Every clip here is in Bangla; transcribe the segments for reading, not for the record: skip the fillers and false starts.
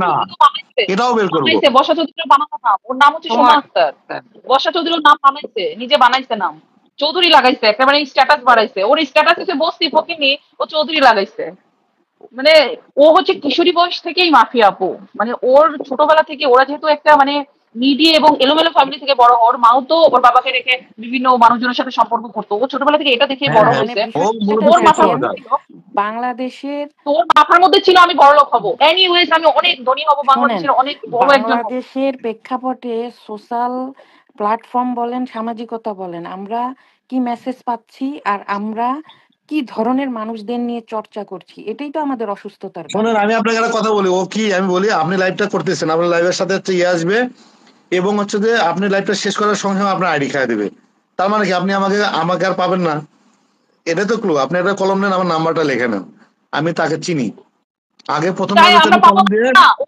না, এটাও বের করবো। বর্ষা চৌধুরীর বানানো নাম, ওর নাম হচ্ছে সোমা আক্তার। বর্ষা চৌধুরীর নাম বানাইছে, নিজে বানাইছে নাম, চৌধুরী লাগাইছে, একেবারে স্ট্যাটাস বাড়াইছে। ওর স্ট্যাটাস হচ্ছে বস্তি ফকিনি, ও চৌধুরী লাগাইছে। মানে ও হচ্ছে কিশোরী বয়স থেকেই মাফিয়া আপু। মানে ওর ছোটবেলা থেকে, ওরা যেহেতু একটা মানে নিডি এবং এলোমেলো ফ্যামিলি থেকে বড়, ওর মাও তো ওর বাবাকে রেখে বিভিন্ন মানুষজনের সাথে সম্পর্ক করতো। ও ছোটবেলা থেকে এটা দেখে বড় হয়েছে। ওর মাথার মধ্যে ছিল বাংলাদেশের, তোর মাথার মধ্যে ছিল আমি বড়লোক হবো, এনিওয়েজ আমি অনেক ধনী হবো, বাংলাদেশের অনেক বড় একজন। বাংলাদেশের প্রেক্ষাপটে সোশ্যাল প্ল্যাটফর্ম বলেন, সামাজিকতা বলেন, আমরা কি মেসেজ পাচ্ছি আর আমরা কি ধরনের মানুষদের নিয়ে চর্চা করছি, এটাই তো আমাদের অসুস্থতার। শোনেন, আমি আপনাকে একটা কথা বলি, ও কি আমি বলি, আপনি লাইভটা করতেছেন, আপনার লাইভের সাথে হচ্ছে ইয়ে আসবে এবং হচ্ছে যে আপনি লাইভটা শেষ করার সঙ্গে সঙ্গে আপনার আইডি খাই দেবে। তার মানে কি আপনি আমাকে আর পাবেন না? এটা তো ক্লু। আপনি একটা কলম নেন, আমার নাম্বারটা লিখে নেন, আমি তাকে চিনি। আগে প্রথম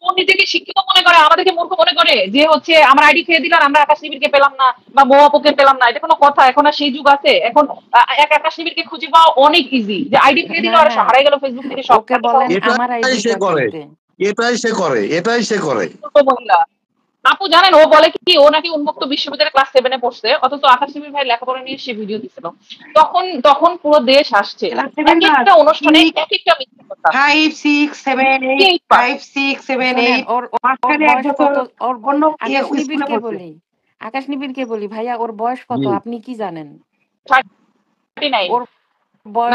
ও নিজেকে শিক্ষিত মনে করে, আমাদেরকে মূর্খ মনে করে যে হচ্ছে আমার আইডি খেয়ে দিলাম, আমরা আকাশ নিবিড়কে পেলাম না বা মহাপুকে পেলাম না। এটা কোনো কথা? এখন আর সেই যুগ আছে? এখন এক আকাশ নিবিড়কে খুঁজে পাওয়া অনেক ইজি, যে আইডি খেয়ে দিল আর হারাই গেল ফেসবুক থেকে সব। এটাই সে করে মহিলা আপু জানেন, ও বলে কি, ও নাকি উন্মুক্ত বিশ্ববিদ্যালয়ে ক্লাস 7 এ পড়ছে, অথচ আকাশ নিবিড় ভাই লেখাপড়া নিয়ে সে ভিডিও দিছিল। তখন পুরো দেশ হাসছে। একটা অনুষ্ঠানে এক একটা মিথ্যা কথা। 5 6 7 8 5 6 7 8 আকাশ নিবিড়কে বলি ভাইয়া, ওর বয়স কত আপনি কি জানেন? 39। ওর বয়স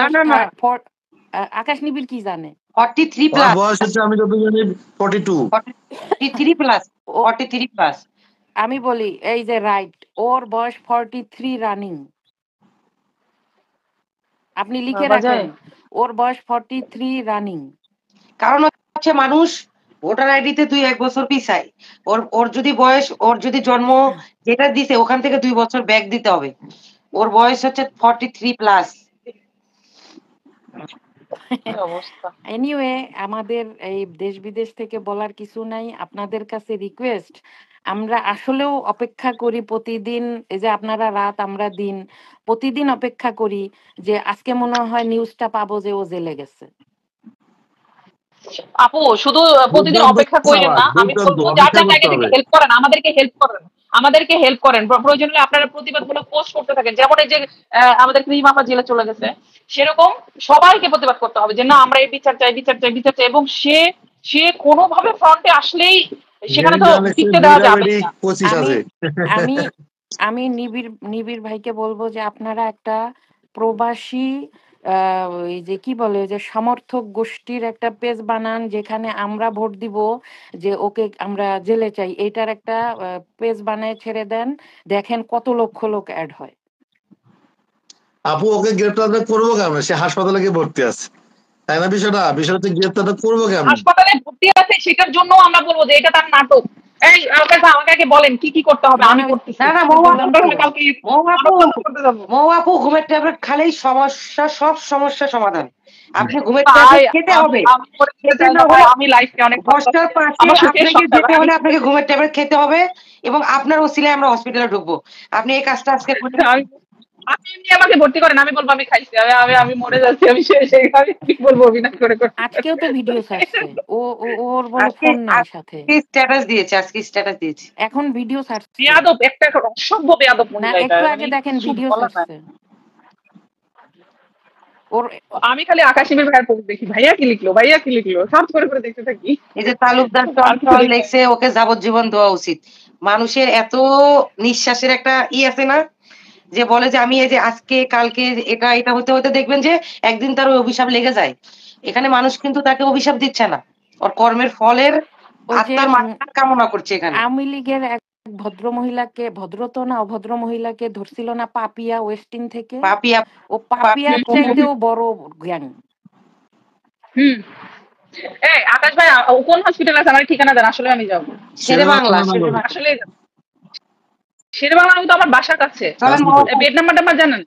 আকাশ নিবিড় কি জানে? 43 প্লাস। বয়স হচ্ছে, আমি যত জানি 43 প্লাস। 43 প্লাস। আমি বলি এই যে রাইট, ওর বয়স 43 রানিং। আপনি লিখে রাখেন, ওর বয়স 43 রানিং। কারণ হচ্ছে মানুষ ভোটার আইডিতে 2-1 বছর পিছায়। ওর যদি বয়স, ওর যদি জন্ম যেটা দিছে ওখান থেকে 2 বছর ব্যাক দিতে হবে। ওর বয়স হচ্ছে 43 প্লাস। এনিওয়ে, আমাদের এই দেশ বিদেশ থেকে বলার কিছু নাই। আপনাদের কাছে রিকোয়েস্ট, আমরা আসলেও অপেক্ষা করি প্রতিদিন, এই যে আপনারা রাত আমরা দিন, প্রতিদিন অপেক্ষা করি যে আজকে মনে হয় নিউজটা পাবো যে ও জেলে গেছে। আপু শুধু প্রতিদিন অপেক্ষা করেন না, আমি বলবো যার যার জায়গা থেকে হেল্প করেন, আমাদেরকে হেল্প করেন। প্রয়োজন হলে আপনারা প্রতিবাদমূলক পোস্ট করতে থাকেন। যেমন এই যে আমাদের ক্রিম আপা জেলে চলে গেছে, সেরকম সবাইকে প্রতিবাদ করতে হবে যে না, আমরা এই বিচার চাই, বিচার চাই, বিচার চাই। এবং সে কোনোভাবে ফ্রন্টে আসলেই সেখানে তো টিকতে দেওয়া যাবে না। আমি নিবিড় ভাইকে বলবো যে আপনারা একটা প্রবাসী ওই যে কি বলে, যে সমর্থক গোষ্ঠীর একটা পেজ বানান, যেখানে আমরা ভোট দিব যে ওকে আমরা জেলে চাই, এটার একটা পেজ বানায় ছেড়ে দেন, দেখেন কত লক্ষ লোক অ্যাড হয়। আপু ওকে গ্রেফতার করবো কেন? সে হাসপাতালে গিয়ে ভর্তি আছে, তাই না? বিষয়টা গ্রেফতার করবো কেন? হাসপাতালে ভর্তি আছে, সেটার জন্য আমরা বলবো যে এটা তার নাটক। এই আমাকে বলেন কি কি করতে হবে, আমি করতেছি। আপু ঘুমের ট্যাবলেট খালেই সমস্যা, সব সমস্যা সমাধান। আপনি ঘুমের ট্যাবলেট খেতে হবে। আমি লাইফে অনেক দশটার পাশে আপনাকে যেতে হলে আপনাকে ঘুমের ট্যাবলেট খেতে হবে, এবং আপনার ওসিলায় আমরা হসপিটালে ঢুকবো। আপনি এই কাজটা আজকে করতে আপনি এমনি আমাকে ভর্তি করেন, আমি বলবো আমি খাইছি, আমি মরে যাচ্ছি, আমি শেষ। কি বলবো অভিনয় করে? আজকেও তো ভিডিও ছাড়ছে ওর বড় ফোন নাই সাথে, স্ট্যাটাস দিয়েছে, আজকে স্ট্যাটাস দিয়েছে, এখন ভিডিও ছাড়ছে। বেয়াদব, একটা অসভ্য বেয়াদব মহিলা। একটু আগে দেখেন ভিডিও ছাড়ছে ওর। আমি খালি আকাশ নিবিড় ভাইয়ের পোস্ট দেখি, ভাইয়া কি লিখলো, ভাইয়া কি লিখলো, সার্চ করে করে দেখতে থাকি। এই যে তালুকদার লিখছে ওকে যাবজ্জীবন দেওয়া উচিত। মানুষের এত নিঃশ্বাসের একটা আছে না, যে বলে যে আমি এই যে আজকে কালকে এটা হতে হতে দেখবেন যে একদিন তার ওই অভিশাপ লেগে যায়। এখানে মানুষ কিন্তু তাকে অভিশাপ দিচ্ছে না, ওর কর্মের ফলের আত্মার মাত্রা কামনা করছে। এখানে আওয়ামী লীগের এক ভদ্র মহিলাকে, ভদ্রত না অভদ্র মহিলাকে ধরছিল না পাপিয়া ওয়েস্টিন থেকে? ও পাপিয়ার চাইতেও বড় গ্যাং। এই আকাশ ভাই কোন হসপিটাল আছে আমার ঠিকানা দেন, আসলে আমি যাবো। শেরেবাংলা। আসলে শেরেবাংলা তো আমার বাসার কাছে। বেড নাম্বার জানেন?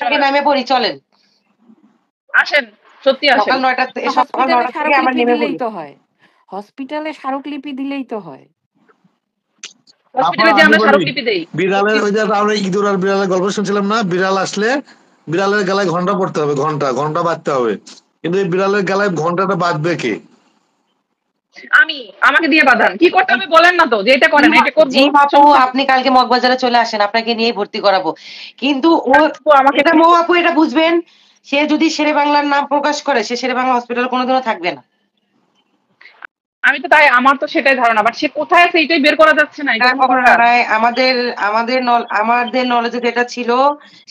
আমি নামে পড়ি, চলেন আসেন, সত্যি আসেন। সকাল 9টা থেকে আমরা নেমে পড়ি। তো হয় হসপিটালে স্মারকলিপি দিলেই তো হয়। হসপিটালে যে আমরা স্মারকলিপি দেই। বিড়ালের ওই যে আমরা ইঁদুর আর বিড়ালের গল্প শুনছিলাম না, বিড়াল আসলে বিড়ালের গলায় ঘন্টা পড়তে হবে, ঘন্টা বাজতে হবে, কিন্তু এই বিড়ালের গলায় ঘন্টাটা বাঁধবে কে? আমি, আমাকে দিয়ে বাঁধান, কি করতে হবে বলেন না তো, যে এটা করেন এটা করবো। জি আপু, আপনি কালকে মগবাজারে চলে আসেন, আপনাকে নিয়ে ভর্তি করাবো। কিন্তু ও আপু, আমাকে এটা মৌ আপু এটা বুঝবেন, সে যদি শেরে বাংলার নাম প্রকাশ করে, সে শেরে বাংলা হসপিটাল কোনোদিনও থাকবে না। আমি তো তাই, আমার তো সেটাই ধারণা, বাট সে কোথায় আছে এটাই বের করা যাচ্ছে না, এটা কোনো কথা। আমাদের আমাদের আমাদের নলেজে যেটা ছিল,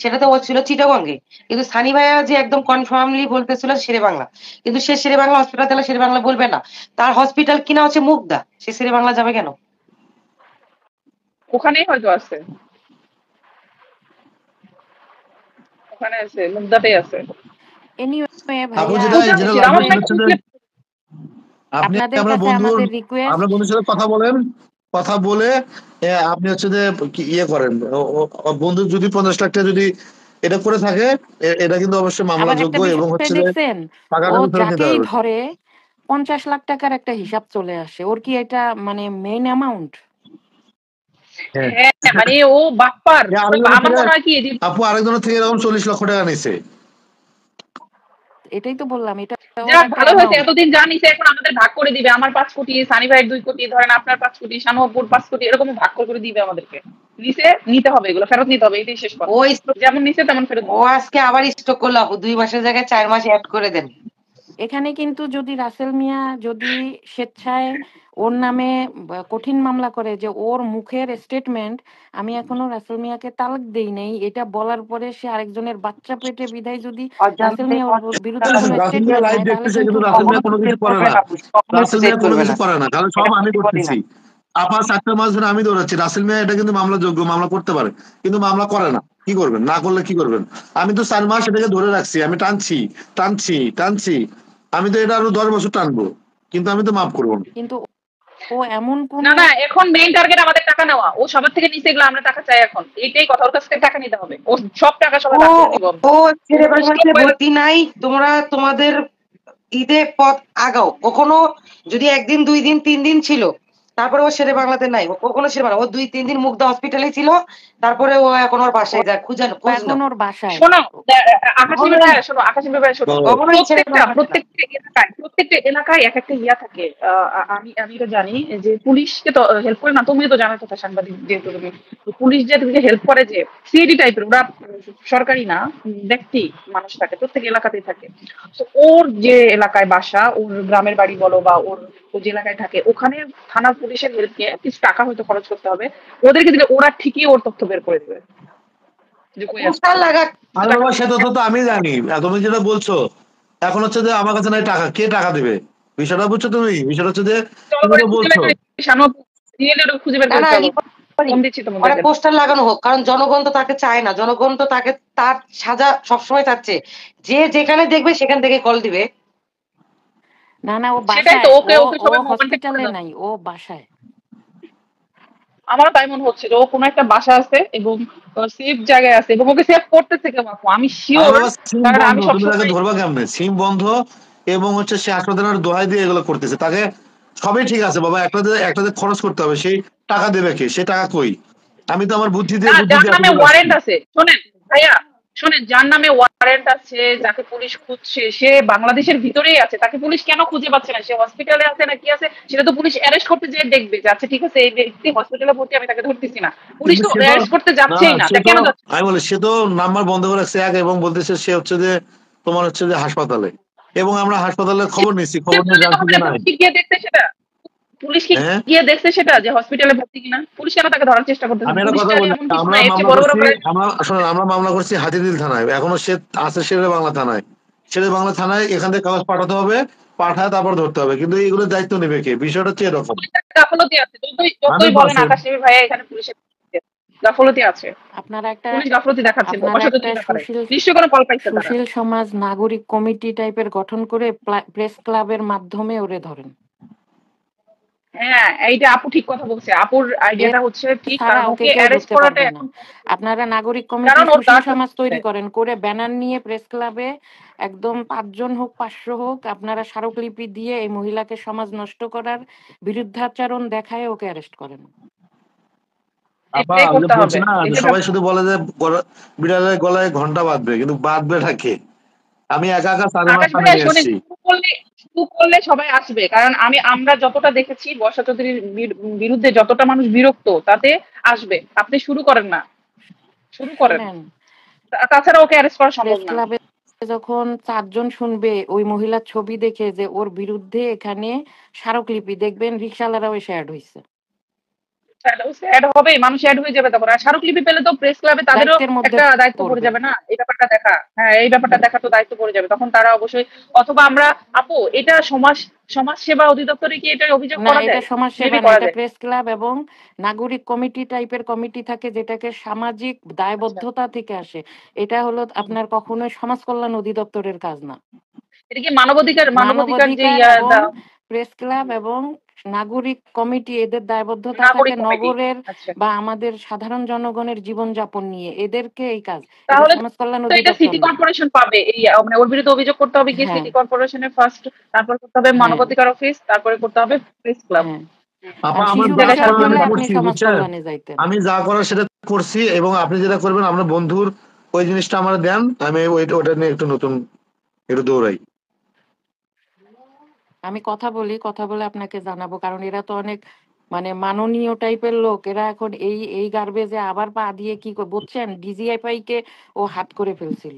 সেটা তো ও ছিল চিটাগঙ্গে, কিন্তু সানি ভাইয়া যে একদম কনফার্মলি বলতেছিল শেরে বাংলা, কিন্তু সে শেরে বাংলা হসপিটাল তাহলে শেরে বাংলা বলবে না, তার হসপিটাল কিনা হচ্ছে মুগদা, সে শেরে বাংলা যাবে কেন? ওখানেই হয়তো আছে, ওখানে আছে, মুগদাতেই আছে। এনিওয়ে আপু ভাইয়া, যেটা যেটা হচ্ছে লাগবে যে সেটা হচ্ছে যে আপনি আপনাদের আপনার কাছে বন্ধুর আমাদের রিকোয়েস্ট, আপনার বন্ধুর সাথে কথা বলেন, কথা বলে আপনি হচ্ছে যে ইয়ে করেন, বন্ধু যদি 50 লাখ টাকা যদি এটা করে থাকে, এটা কিন্তু অবশ্যই মামলা আবার যোগ্য একটা এবং বিষয় হচ্ছে যে দেখছেন, ও টাকাটা ফেরত নিতে যাকেই হবে। ধরে 50 লাখ টাকার একটা হিসাব চলে আসে। ওর কি এটা মানে মেইন অ্যামাউন্ট? হ্যাঁ, হ্যাঁ, মানে ও বাটপার। আরেকজনের আমার থেকে মনে হয় কি যে আপু আরেকজনের থেকে এরকম 40 লক্ষ টাকা নিছে। এটাই তো বললাম, এটা ওর যাক, একটা ভালো হয়েছে, অ্যামাউন্ট। এতদিন জানিস, এখন আমাদের ভাগ করে দিবে। আমার 5 কোটি, সানি ভাইয়ের 2 কোটি, ধরেন আপনার 5 কোটি, শানুপুর 5 কোটি, এরকম ভাগ করে দিবে আমাদেরকে। নিচে নিতে হবে, এগুলো ফেরত নিতে হবে, এটাই শেষ কথা। ও যেমন নিচে তেমন ফেরত ও দিতে হবে। আজকে আবার স্টক করলো আপু, 2 মাসের জায়গায় 4 মাস অ্যাড করে দেন। এখানে কিন্তু যদি রাসেল মিয়া যদি স্বেচ্ছায় ওর নামে কঠিন মামলা করে, যে ওর মুখের স্টেটমেন্ট আমি এখনো রাসেল মিয়াকে তালাক দেই নাই, এটা বলার পরে সে আরেকজনের বাচ্চা পেটে বিধায় যদি রাসেল মিয়া ওর বিরুদ্ধে কোনো রাসেল মিয়া স্টেটমেন্ট লাইভ নেয়, তাহলে দেখতেছে কিন্তু কিন্তু রাসেল মিয়া কোনো কিছু করে না। রাসেল মিয়া কোনো কিছু করে না, কারণ সব আমি করতেছি। আপা 4 মাস ধরে আমি দৌড়াচ্ছি, রাসেল মিয়া এটা কিন্তু মামলা যোগ্য, মামলা করতে পারে, কিন্তু মামলা করে না। কি করবেন, না করলে কি করবেন? আমি তো 4 মাস এটাকে ধরে রাখছি, আমি টানছি টানছি টানছি, আমি তো এটা আরো 10 বছর টানবো, কিন্তু আমি তো মাফ করবো না। কিন্তু ও এমন কোন না না, এখন মেইন টার্গেট আমাদের টাকা নেওয়া। ও সবার থেকে নিচে গেলে আমরা টাকা চাই এখন, এইটাই কথা। ওর কাছ থেকে টাকা নিতে হবে, ও সব টাকা সবাই ও ভাগ করে নিব আমরা। ও ছেলে বাংলাতে ভর্তি নাই, তোমরা তোমাদের ঈদে পথ আগাও। কখনো যদি 1 দিন 2 দিন 3 দিন ছিল, তারপরে ও শেরে বাংলাতে নাই, ও কখনো শেরে বাংলা, ও 2-3 দিন মুগ্ধা হসপিটালে ছিল, তারপরে ও এখন ওর বাসায় যায়, খোঁজ এখন নাও। ওর বাসায়। শোনো, আকাশী ভাইয়া শোনো, আকাশী ভাইয়া শোনো, কখনোই ছেড়ে প্রত্যেকটা এলাকায় এক একটা ইয়া থাকে। আমি আমি তো জানি যে পুলিশকে তো হেল্প করে না, তুমিও তো জানো কথা, সাংবাদিক যেহেতু তুমি। তো পুলিশ যে তুমি হেল্প করে, যে সিআইডি টাইপের, ওরা সরকারি না, ব্যক্তি মানুষ থাকে, প্রত্যেক এলাকাতেই থাকে। তো ওর যে এলাকায় বাসা, ওর গ্রামের বাড়ি বলো বা ওর ও যে এলাকায় থাকে, ওখানে থানা পুলিশের হেল্প নিয়ে কিছু টাকা হয়তো খরচ করতে হবে, ওদেরকে দিলে ওরা ঠিকই ওর তথ্য বের করে দেবে যে কই আছে। পোস্টার লাগা। আরে বাবা, সে তথ্য তো আমি জানি, তুমি যেটা বলছো এখন হচ্ছে যে আমার কাছে নাই টাকা, কে টাকা দেবে? বিষয়টা বুঝছো তুমি? বিষয়টা হচ্ছে যে চলো তুমি করে তো খুঁজে বলছো বের করি, শানু রিয়েলি খুঁজে বের না করি, না, চলো ফোন দিচ্ছি অনেক তোমাদেরকে। পোস্টার লাগানো হোক, কারণ জনগণ তো তাকে চায় না, জনগণ তো তাকে তার সাজা সবসময় চাচ্ছে, যে যেখানে দেখবে সেখান থেকে কল দিবে। না না, ও সেটাই বাসায়, তো, ও ওকে ওকে ও সবাই কন্ট্যাক্ট করে হসপিটালে দাও। নাই, ও বাসায়। আমারও তাই মনে হচ্ছে যে ও কোনো একটা বাসা আছে এবং সেফ জায়গায় আছে, এবং ওকে সেভ করতেছে কেউ আপু, আমি আরে শিওর। বাবা, সিম কারণ বন্ধ, আমি তুমি তাকে সবসময় ধরবা কেমনে? সিম বন্ধ এবং হচ্ছে সে হাসপাতালের দোহাই দিয়ে এগুলো করতেছে, তাকে সবই ঠিক আছে বাবা, একটাতে খরচ করতে হবে, সেই টাকা দেবে কে? সে টাকা কই? আমি তো আমার বুদ্ধি না, দিয়ে বুদ্ধি যার দিয়ে নামে এতদূর আসছি। ওয়ারেন্ট আছে, শোনেন ভাইয়া, শোনেন, যার নামে ওয়ারেন্ট আছে, যাকে পুলিশ খুঁজছে, সে বাংলাদেশের ভিতরেই আছে, তাকে পুলিশ কেন খুঁজে পাচ্ছে না? সে হসপিটালে আছে না কি আছে, সেটা তো পুলিশ অ্যারেস্ট করতে যেয়ে দেখবে যে আচ্ছা ঠিক আছে, এই ব্যক্তি হসপিটালে ভর্তি, আমি তাকে ধরতেছি না। পুলিশ কিন্তু তো সে তো অ্যারেস্ট করতে না যাচ্ছেই না, সে তা তো কেন যাচ্ছে? আমি বলি, সে তো নাম্বার বন্ধ করে রাখছে এক, এবং বলতেছে সে হচ্ছে যে তোমার হচ্ছে যে হাসপাতালে, এবং আমরা হাসপাতালে খবর নিচ্ছি, সে খবর নিয়ে বললে তো জানছি হবে যে না, নাই। পুলিশ কি গিয়ে দেখতে সেটা? পুলিশ কি হ্যাঁ, গিয়ে দেখছে সেটা যে হসপিটালে ভর্তি কিনা? পুলিশ কেন তাকে ধরার চেষ্টা করতেছে? আমি একটা কথা পুলিশটা বলি, এমন কিছু আমরা না, এর চেয়ে মামলা বড় বড় করছি, ক্রাইম। আমরা শোনেন, আমরা মামলা করছি হাতিঝিল থানায়, এখনো সে আছে শেরে বাংলা থানায়। শেরে বাংলা থানায় এখান থেকে কাগজ পাঠাতে হবে, পাঠায় তারপর ধরতে হবে, কিন্তু এইগুলোর দায়িত্ব নেবে কে? বিষয়টা হচ্ছে এরকম। পুলিশের গাফলতি আছে, যতই যতই বলেন 100%। আকাশ নেমে ভাইয়া, এখানে পুলিশের গাফলতি আছে। আপনারা একটা পুলিশ গাফলতি দেখাচ্ছে, আপনারা একটা অসতর্কতা করে। নিশ্চয়ই কোনো কল পাইছে তারা। সুশীল সমাজ নাগরিক কমিটি টাইপের গঠন করে প্রেস ক্লাবের মাধ্যমে ওরে ধরেন। হ্যাঁ, এইটা আপু ঠিক কথা বলছে, আপুর আইডিয়াটা হচ্ছে ঠিক, ছাড়া কারণ ওকে ওকে কেউ অ্যারেস্ট ধরতে করাটা পারবে না। এখন, আপনারা নাগরিক কমিটি কারণ ওর সুশীল গার্ড সমাজ তৈরি করেন, করে ব্যানার নিয়ে প্রেস ক্লাবে একদম 5 জন হোক 500 হোক, আপনারা স্মারকলিপি দিয়ে এই মহিলাকে সমাজ নষ্ট করার বিরুদ্ধাচরণ দেখায় ওকে অ্যারেস্ট করেন। আপা এটাই আমি যে করতে বলছি হবে, না, যে এটাই সবাই শুধু বলে যে বিড়ালের গলায় ঘন্টা বাঁধবে, কিন্তু বাঁধবে কে? আমি একা একা 4 মাস আকাশ সামনে ভাইয়া নিয়ে শোনেন, এসেছি। শুরু করলে সবাই আসবে, কারণ আমরা যতটা দেখেছি বর্ষা চৌধুরীর বিরুদ্ধে যতটা মানুষ বিরক্ত, তাতে আসবে। আপনি শুরু করেন না, শুরু করেন। শোনেন, তাছাড়া ওকে অ্যারেস্ট করা সম্ভব প্রেস না। ক্লাবে যখন 4 জন শুনবে ওই মহিলার ছবি দেখে যে ওর বিরুদ্ধে, এখানে স্মারকলিপি দেখবেন রিক্সাওয়ালারাও এসে অ্যাড হয়েছে। অ্যাড হবে, মানুষ অ্যাড হয়ে যাবে তখন। আর স্মারকলিপি পেলে তো প্রেস ক্লাবে তাদেরও দায়িত্বের মধ্যে একটা দায়িত্ব পড়ে পড়বে। যাবে না, এই ব্যাপারটা দেখা। হ্যাঁ, এই ব্যাপারটা দেখা তো দায়িত্ব পড়ে যাবে তখন, তারা অবশ্যই। অথবা আমরা, আপু, এটা সমাজ সেবা অধিদপ্তরে কি এটা অভিযোগ না, করা এটা যায়? সমাজ সেবা মেবি না, করা এটা যায়। প্রেস ক্লাব এবং নাগরিক কমিটি টাইপের কমিটি থাকে, যেটাকে সামাজিক আচ্ছা। দায়বদ্ধতা থেকে আসে। এটা হলো হুম। আপনার কখনোই সমাজ কল্যাণ অধিদপ্তরের কাজ না। এটা কি মানবাধিকার মানবাধিকার যে মানবাধিকার এবং প্রেস ক্লাব এবং নাগরিক কমিটি, এদের দায়বদ্ধতা থাকে নাগরিক কমিটি? নগরের আচ্ছা। বা আমাদের সাধারণ জনগণের জীবনযাপন নিয়ে, এদেরকে এই কাজ। এটা তাহলে সমাজ কল্যাণ তো এটা অধিদপ্তর সিটি না। কর্পোরেশন পাবে, এই মানে ওর বিরুদ্ধে অভিযোগ করতে হবে কি হ্যাঁ, সিটি কর্পোরেশনের ফার্স্ট, তারপর করতে হবে হ্যাঁ, মানবাধিকার অফিস, তারপরে করতে হবে প্রেস ক্লাব। হ্যাঁ। আপা আর আমার শিশু যা জায়গায় বিষয়ক করার সার্কুলার আমি হলে আপনি করছি সমাজ বুঝছেন, কল্যাণে যাইতেন। আমি যা করার সেটা করছি, এবং আপনি যেটা করবেন আপনার বন্ধুর ওই জিনিসটা আমার দেন, আমি ওটা নিয়ে একটু নতুন একটু দৌড়াই। আমি কথা বলি, কথা বলে আপনাকে জানাবো, কারণ এরা তো অনেক মানে মাননীয় টাইপের লোক। এরা এখন এই গার্বেজে আবার পা দিয়ে কি বুঝছেন, ডিজিএফআই কে ও হাত করে ফেলছিল।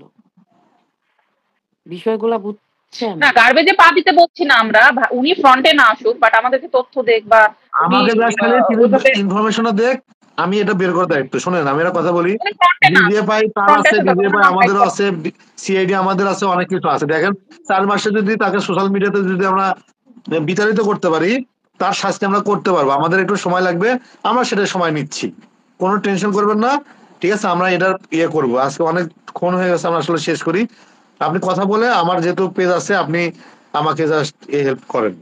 বিষয়গুলা বুঝছেন? না, গার্বেজে পা দিতে বলছি না আমরা, উনি ফ্রন্টে না আসুক, বাট আমাদেরকে তথ্য দেখ, বা উনি আমাকে জাস্ট খালি ওইভাবে ইনফরমেশনটা দেখ, আমি এটা বের করে দায়িত্ব। শোনেন আমি একটা কথা বলি, ফ্রন্টে না আসুক, ডিজিএফআই তার ফ্রন্টে আছে, আসুক, ব্যাপার ডিজিএফআই নাম আমাদেরও দায়িত্ব। আছে, সিআইডি আমাদের আছে, অনেক কিছু আছে। দেখেন 4 মাসে যদি তাকে সোশ্যাল মিডিয়াতে যদি আমরা বিতাড়িত করতে পারি, তার শাস্তি আমরা করতে পারবো। আমাদের একটু সময় লাগবে, আমরা সেটা সময় নিচ্ছি, কোনো টেনশন করবেন না। ঠিক আছে, আমরা এটার করবো। আজকে অনেক ক্ষণ হয়ে গেছে, আমরা আসলে শেষ করি। আপনি কথা বলে, আমার যেহেতু পেজ আছে, আপনি আমাকে জাস্ট হেল্প করেন।